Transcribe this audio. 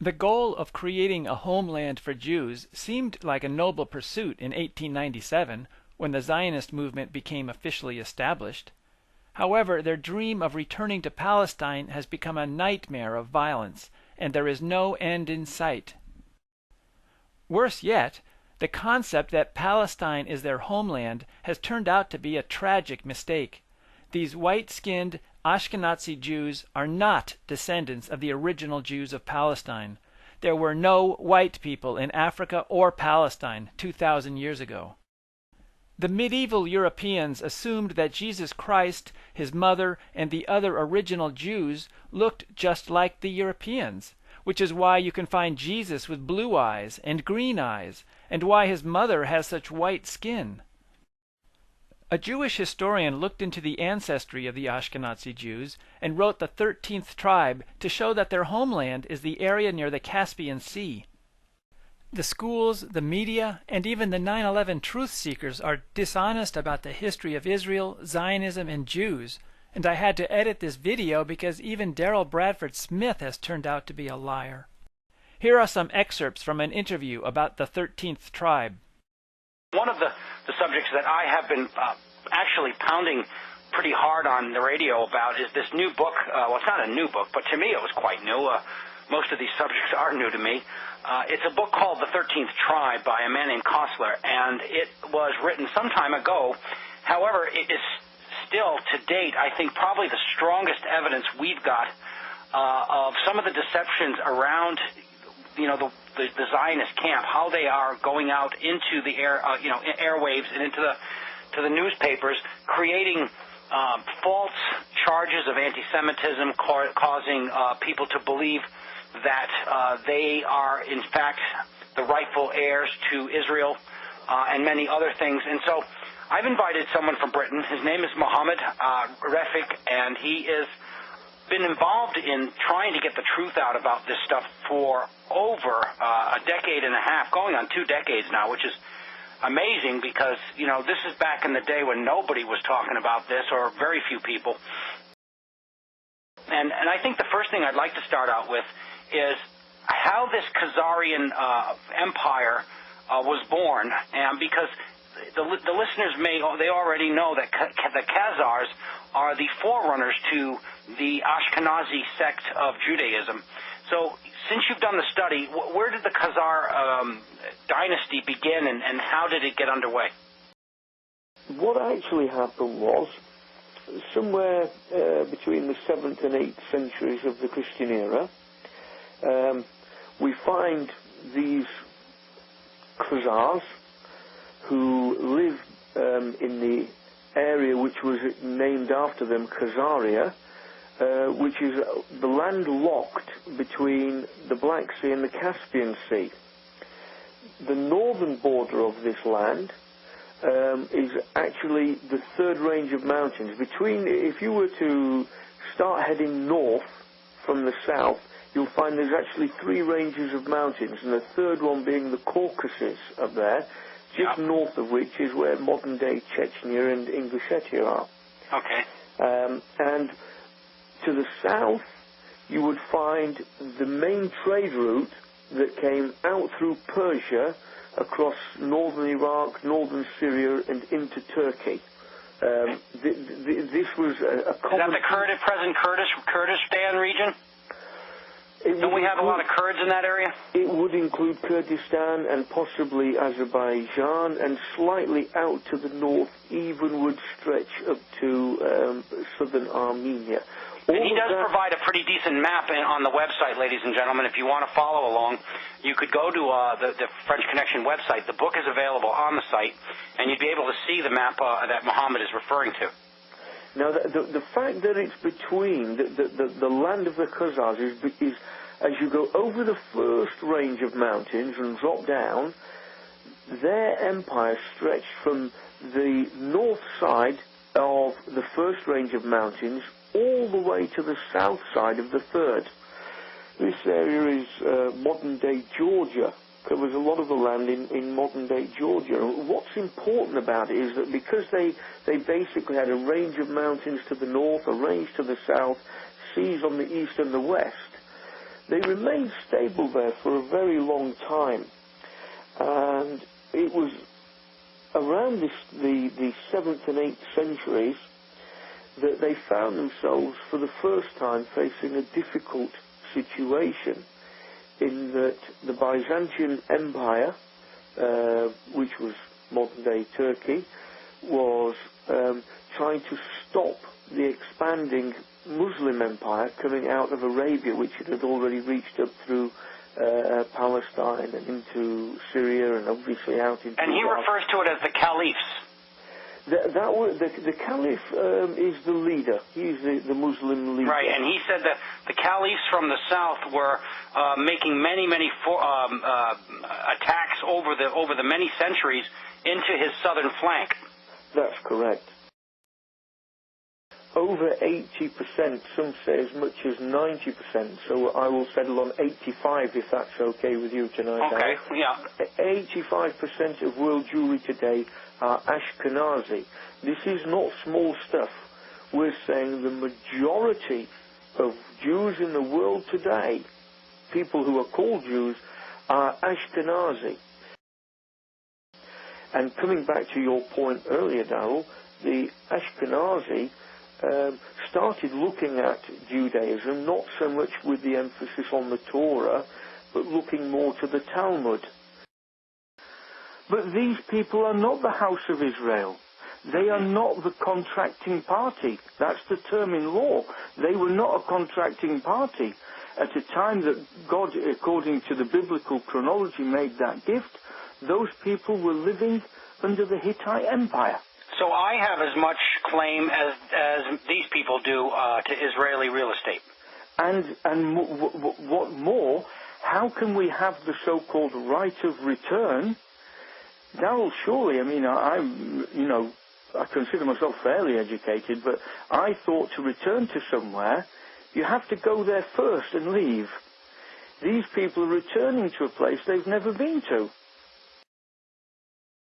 The goal of creating a homeland for Jews seemed like a noble pursuit in 1897, when the Zionist movement became officially established. However, their dream of returning to Palestine has become a nightmare of violence, and there is no end in sight. Worse yet, the concept that Palestine is their homeland has turned out to be a tragic mistake. These white-skinned Ashkenazi Jews are not descendants of the original Jews of Palestine. There were no white people in Africa or Palestine 2,000 years ago. The medieval Europeans assumed that Jesus Christ, his mother, and the other original Jews looked just like the Europeans, which is why you can find Jesus with blue eyes and green eyes, and why his mother has such white skin. A Jewish historian looked into the ancestry of the Ashkenazi Jews and wrote the 13th tribe to show that their homeland is the area near the Caspian Sea. The schools, the media, and even the 9/11 truth seekers are dishonest about the history of Israel, Zionism, and Jews, and I had to edit this video because even Daryl Bradford Smith has turned out to be a liar. Here are some excerpts from an interview about the 13th tribe. One of the subjects that I have been actually pounding pretty hard on the radio about is this new book. Well, it's not a new book, but to me it was quite new. Most of these subjects are new to me. It's a book called The 13th Tribe by a man named Kostler, and it was written some time ago. However, it is still, to date, I think probably the strongest evidence we've got of some of the deceptions around, the Zionist camp, how they are going out into the airwaves and into the newspapers, creating false charges of anti-Semitism, causing people to believe that they are, in fact, the rightful heirs to Israel and many other things. And so I've invited someone from Britain. His name is Mohammed Refik, and he has been involved in trying to get the truth out about this stuff for over a decade and a half, going on 2 decades now, which is amazing because, this is back in the day when nobody was talking about this, or very few people. And I think the first thing I'd like to start out with is how this Khazarian empire was born, and because the listeners they already know that the Khazars are the forerunners to the Ashkenazi sect of Judaism. So, since you've done the study, where did the Khazar dynasty begin, and how did it get underway? What actually happened was, somewhere between the 7th and 8th centuries of the Christian era, we find these Khazars who lived in the area which was named after them, Khazaria, which is the land locked between the Black Sea and the Caspian Sea. The northern border of this land is actually the third range of mountains. If you were to start heading north from the south, you'll find there's actually 3 ranges of mountains, and the third one being the Caucasus up there, just north of which is where modern-day Chechnya and Ingushetia are. Okay. And to the south, you would find the main trade route that came out through Persia, across northern Iraq, northern Syria, and into Turkey. This was a common... Is that the present Kurdistan region? Don't we have a lot of Kurds in that area? It would include Kurdistan and possibly Azerbaijan, and slightly out to the north even would stretch up to southern Armenia. And he does provide a pretty decent map on the website, ladies and gentlemen. If you want to follow along, you could go to the French Connection website. The book is available on the site, and you'd be able to see the map that Muhammad is referring to. Now, the fact that it's between the land of the Khazars is as you go over the first range of mountains and drop down, their empire stretched from the north side of the first range of mountains all the way to the south side of the third. This area is modern-day Georgia, covers a lot of the land in modern-day Georgia. And what's important about it is that because they basically had a range of mountains to the north, a range to the south, seas on the east and the west, They remained stable there for a very long time. And it was around the 7th and 8th centuries that they found themselves for the first time facing a difficult situation, in that the Byzantine Empire, which was modern-day Turkey, was trying to stop the expanding Muslim empire coming out of Arabia, which it had already reached up through Palestine and into Syria and obviously out into... And he refers to it as the caliphs. The caliph is the leader. He's the Muslim leader. Right, and he said that the caliphs from the south were making many attacks over the many centuries into his southern flank. That's correct. Over 80%, some say as much as 90%, so I will settle on 85 if that's okay with you tonight. Okay, yeah. 85% of world Jewry today are Ashkenazi. This is not small stuff. We're saying the majority of Jews in the world today, people who are called Jews, are Ashkenazi. And coming back to your point earlier, Darrell, the Ashkenazi started looking at Judaism not so much with the emphasis on the Torah, but looking more to the Talmud. But these people are not the house of Israel. They are not the contracting party. That's the term in law. They were not a contracting party. At a time that God, according to the biblical chronology, made that gift, those people were living under the Hittite Empire. So I have as much claim as these people do to Israeli real estate. And what more, how can we have the so-called right of return? Darrell, surely, I mean, I consider myself fairly educated, but I thought to return to somewhere, you have to go there first and leave. These people are returning to a place they've never been to.